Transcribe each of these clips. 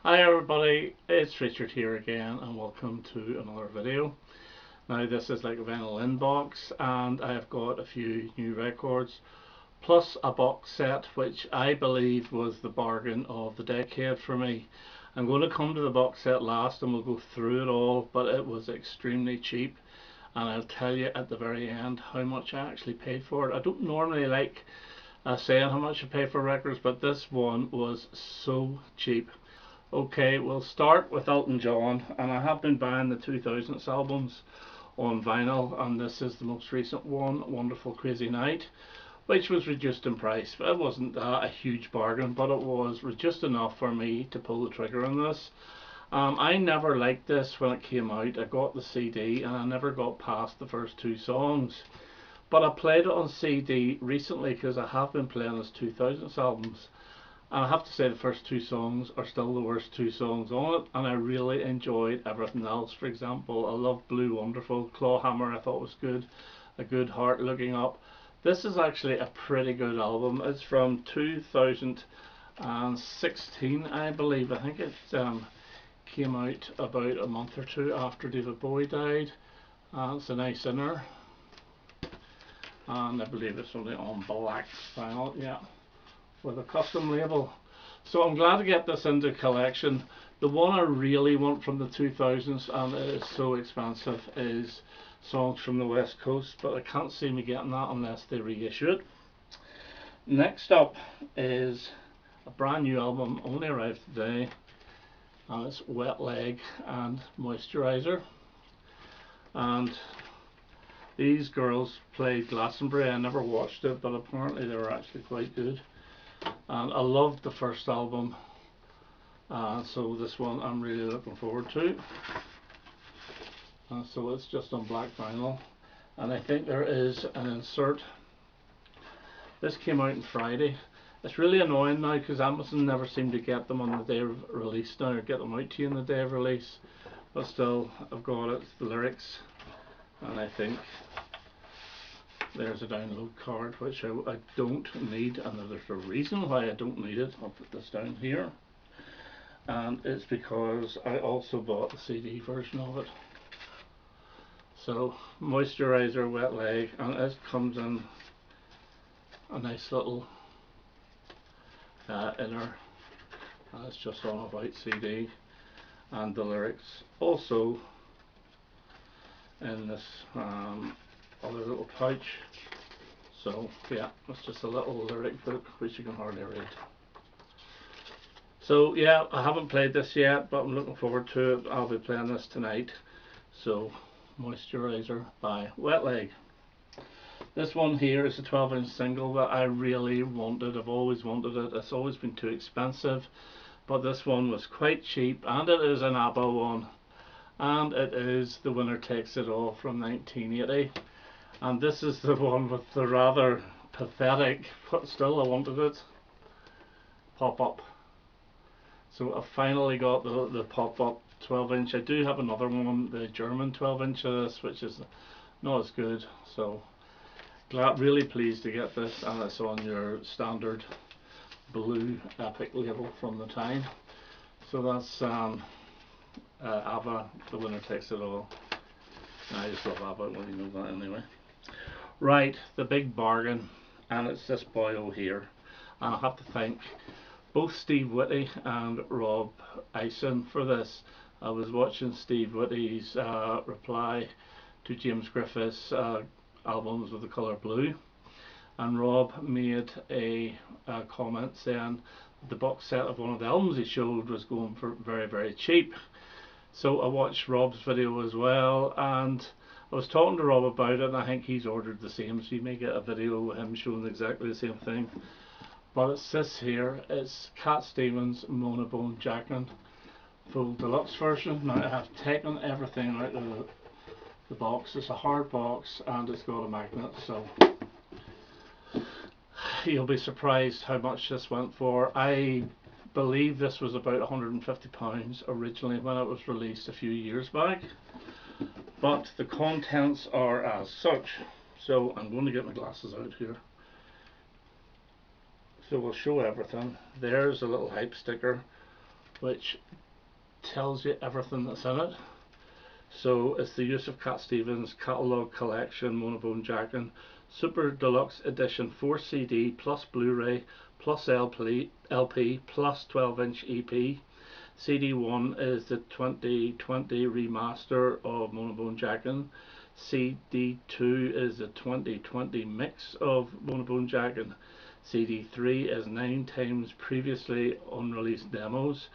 Hi everybody, it's Richard here again and welcome to another video. Now this is like a vinyl inbox and I have got a few new records plus a box set which I believe was the bargain of the decade for me. I'm going to come to the box set last and we'll go through it all, but it was extremely cheap and I'll tell you at the very end how much I actually paid for it. I don't normally like saying how much I pay for records, but this one was so cheap. Okay, we'll start with Elton John, and I have been buying the 2000s albums on vinyl, and this is the most recent one, Wonderful Crazy Night, which was reduced in price. It wasn't a huge bargain, but it was just enough for me to pull the trigger on this. I never liked this when it came out. I got the CD and I never got past the first two songs. But I played it on CD recently because I have been playing his 2000s albums. And I have to say the first two songs are still the worst two songs on it, and I really enjoyed everything else. For example, I love Blue Wonderful, Clawhammer I thought was good, A Good Heart, Looking Up. This is actually a pretty good album. It's from 2016 I believe. I think it came out about a month or two after David Bowie died. It's a nice inner, and I believe it's only on black vinyl, yeah, with a custom label. So I'm glad to get this into collection. The one I really want from the 2000s, and it is so expensive, is Songs from the West Coast, but I can't see me getting that unless they reissue it. Next up is a brand new album, only arrived today, and it's Wet Leg and Moisturizer. And these girls played Glastonbury. I never watched it, but apparently they were actually quite good. And I loved the first album, so this one I'm really looking forward to. So it's just on black vinyl, and I think there is an insert. This came out on Friday. It's really annoying now because Amazon never seemed to get them on the day of release now, or get them out to you on the day of release, but still I've got it, the lyrics, and I think there's a download card which I don't need, and there's a reason why I don't need it. I'll put this down here, and it's because I also bought the CD version of it. So Moisturizer, Wet Leg, and it comes in a nice little inner, and it's just on a white CD, and the lyrics also in this other little pouch. So yeah, it's just a little lyric book which you can hardly read. So yeah, I haven't played this yet, but I'm looking forward to it. I'll be playing this tonight. So Moisturizer by Wet Leg. This one here is a 12-inch single that I really wanted. I've always wanted it. It's always been too expensive, but this one was quite cheap, and it is an Abba one, and it is The Winner Takes It All from 1980. And this is the one with the rather pathetic, but still I wanted it, pop-up. So I finally got the pop-up 12-inch. I do have another one, the German 12-inch of this, which is not as good. So really pleased to get this, and it's on your standard blue Epic label from the time. So that's Abba, The Winner Takes It All. I just love Abba, well you know that anyway. Right, the big bargain, and it's this boyo here, and I have to thank both Steve Whitty and Rob Eisen for this. I was watching Steve Whitty's reply to James Griffiths' albums with the colour blue, and Rob made a comment saying the box set of one of the albums he showed was going for very cheap. So I watched Rob's video as well, and I was talking to Rob about it, and I think he's ordered the same, so you may get a video of him showing exactly the same thing. But it's this here, it's Cat Stevens Monobone Jacqueline full deluxe version. Now I have taken everything out of the box. It's a hard box and it's got a magnet, so you'll be surprised how much this went for. I believe this was about £150 originally when it was released a few years back, but the contents are as such. So I'm going to get my glasses out here. So we'll show everything. There's a little hype sticker which tells you everything that's in it. So it's the use of Cat Stevens Catalogue Collection Monobone Jackin Super Deluxe Edition 4 CD plus Blu-ray plus LP plus 12-inch EP. CD1 is the 2020 remaster of Monobone Jackin. CD2 is the 2020 mix of Monobone Jackin. CD3 is 9 times previously unreleased demos.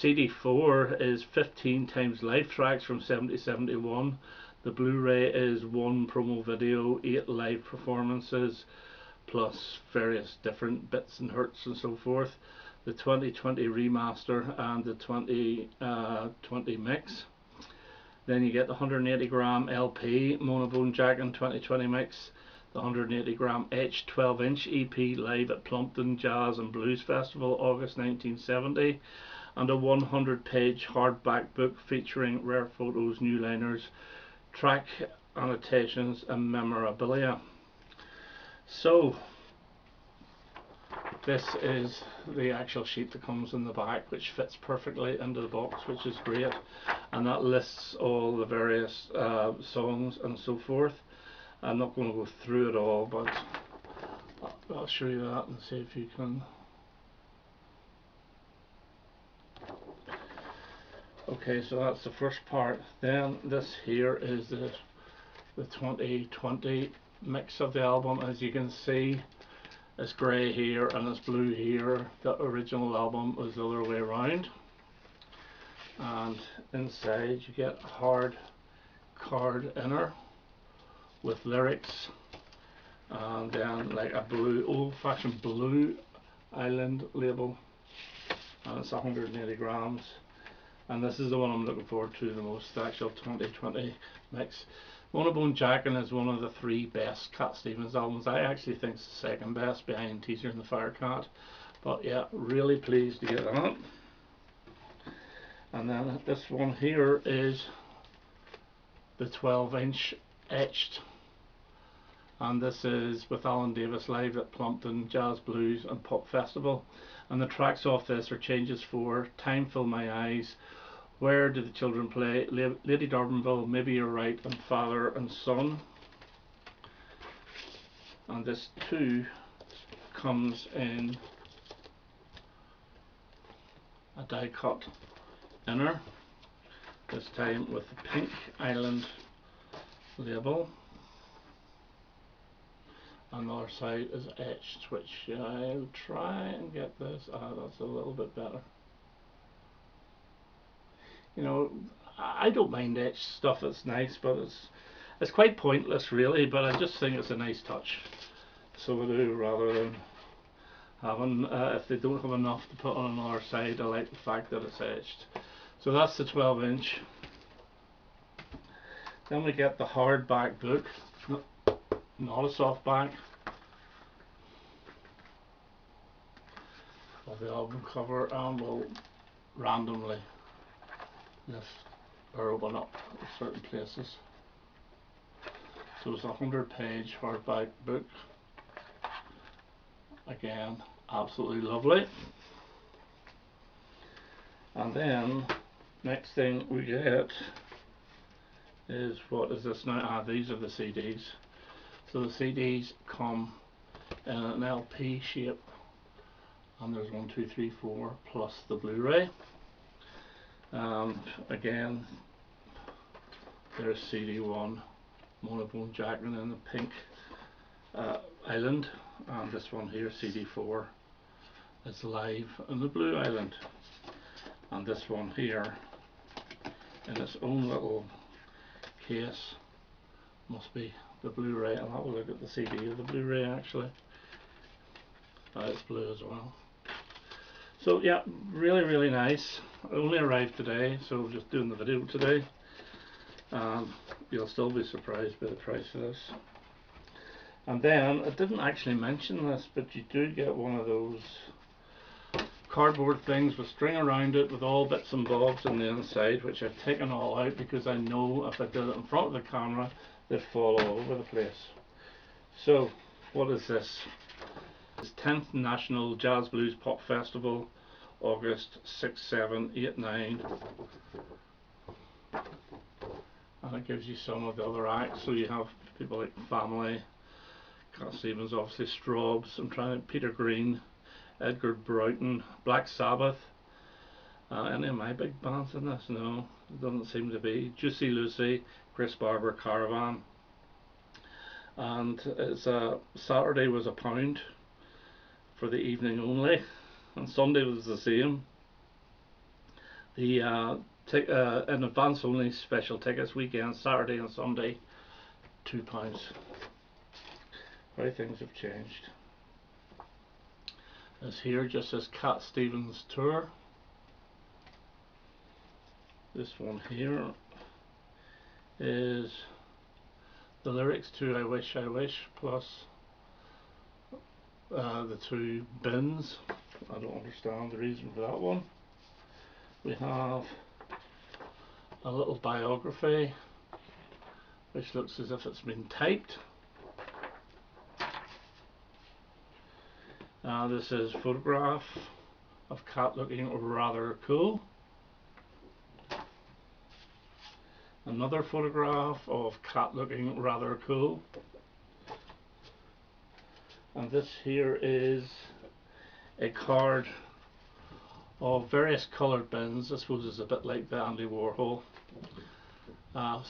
CD4 is 15 times live tracks from 70-71. The Blu-ray is 1 promo video, 8 live performances, plus various different bits and hurts and so forth. The 2020 remaster and the 2020 mix. Then you get the 180 gram LP Monobone Jackin 2020 mix, the 180 gram etched 12-inch EP live at Plumpton Jazz and Blues Festival August 1970, and a 100-page hardback book featuring rare photos, new liners, track annotations and memorabilia. So this is the actual sheet that comes in the back, which fits perfectly into the box, which is great, and that lists all the various songs and so forth. I'm not going to go through it all, but I'll show you that and see if you can. Okay, so that's the first part. Then this here is the 2020 mix of the album. As you can see, it's grey here and it's blue here. The original album was the other way around. And inside you get a hard card inner with lyrics, and then like a blue, old-fashioned blue island label, and it's 180 grams. And this is the one I'm looking forward to the most, the actual 2020 mix. Monobone Jackin is one of the 3 best Cat Stevens albums. I actually think it's the second best behind Teaser and the Firecat. But yeah, really pleased to get that. And then this one here is the 12-inch etched. And this is with Alan Davis live at Plumpton Jazz, Blues and Pop Festival. And the tracks off this are Changes for, Time Fill My Eyes, Where Do the Children Play, Lady Darbanville, Maybe You're Right, and Father and Son. And this too comes in a die cut inner, this time with the pink island label. And the other side is etched, which I'll try and get this. That's a little bit better. You know, I don't mind etched stuff, it's nice, but it's quite pointless really, but I just think it's a nice touch. So I do, rather than having, if they don't have enough to put on another side, I like the fact that it's etched. So that's the 12-inch. Then we get the hardback book, not a soft back, of the album cover, and we'll randomly lift or open up certain places. So it's a 100-page hardback book. Again, absolutely lovely. And then next thing we get is, what is this now? These are the CDs. So the CDs come in an LP shape, and there's 1, 2, 3, 4 plus the Blu-ray. Again, there's CD1 Monobone Jackin in the pink island, and this one here, CD4, is live in the blue island, and this one here in its own little case must be the Blu-ray. I'll have a look at the CD of the Blu-ray actually. It's blue as well. So yeah, really nice. It only arrived today, so just doing the video today. You'll still be surprised by the price of this. And then, I didn't actually mention this, but you do get one of those cardboard things with string around it with all bits and bobs on the inside, which I've taken all out because I know if I did it in front of the camera they'd fall all over the place. So what is this? It's 10th National Jazz Blues Pop Festival August 6, 7, 8, 9. And it gives you some of the other acts. So you have people like Family, Cat Stevens, obviously Straubs, Peter Green, Edgar Broughton, Black Sabbath. Any of my big bands in this? No, it doesn't seem to be. Juicy Lucy, Chris Barber, Caravan. And it's Saturday was £1 for the evening only, and Sunday was the same. The in advance only special tickets, weekend, Saturday and Sunday, £2. How things have changed. This here just says Cat Stevens Tour. This one here is the lyrics to I Wish, I Wish, plus the 2 bins. I don't understand the reason for that one. We have a little biography which looks as if it's been typed. This is a photograph of Cat looking rather cool. Another photograph of Cat looking rather cool. And this here is a card of various coloured bins. I suppose it's a bit like the Andy Warhol.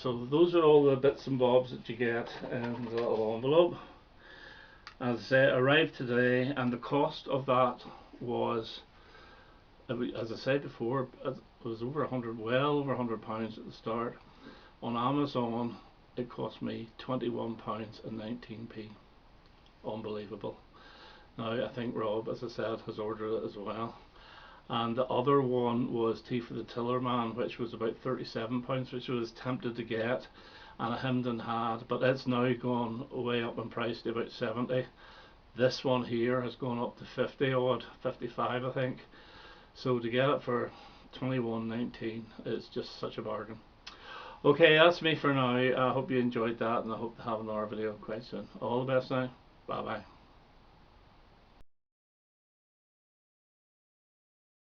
So those are all the bits and bobs that you get in the little envelope. As I say, it arrived today, and the cost of that was, as I said before, it was over 100, well over £100 at the start. On Amazon it cost me £21.19. Unbelievable. Now I think Rob, as I said, has ordered it as well. And the other one was Tea for the Tillerman, which was about £37, which I was tempted to get, and I hemmed and had, but it's now gone way up in price to about 70. This one here has gone up to 50 odd, 55 I think. So to get it for £21.19 is just such a bargain. Okay, that's me for now. I hope you enjoyed that, and I hope to have another video quite soon. All the best now. Bye bye.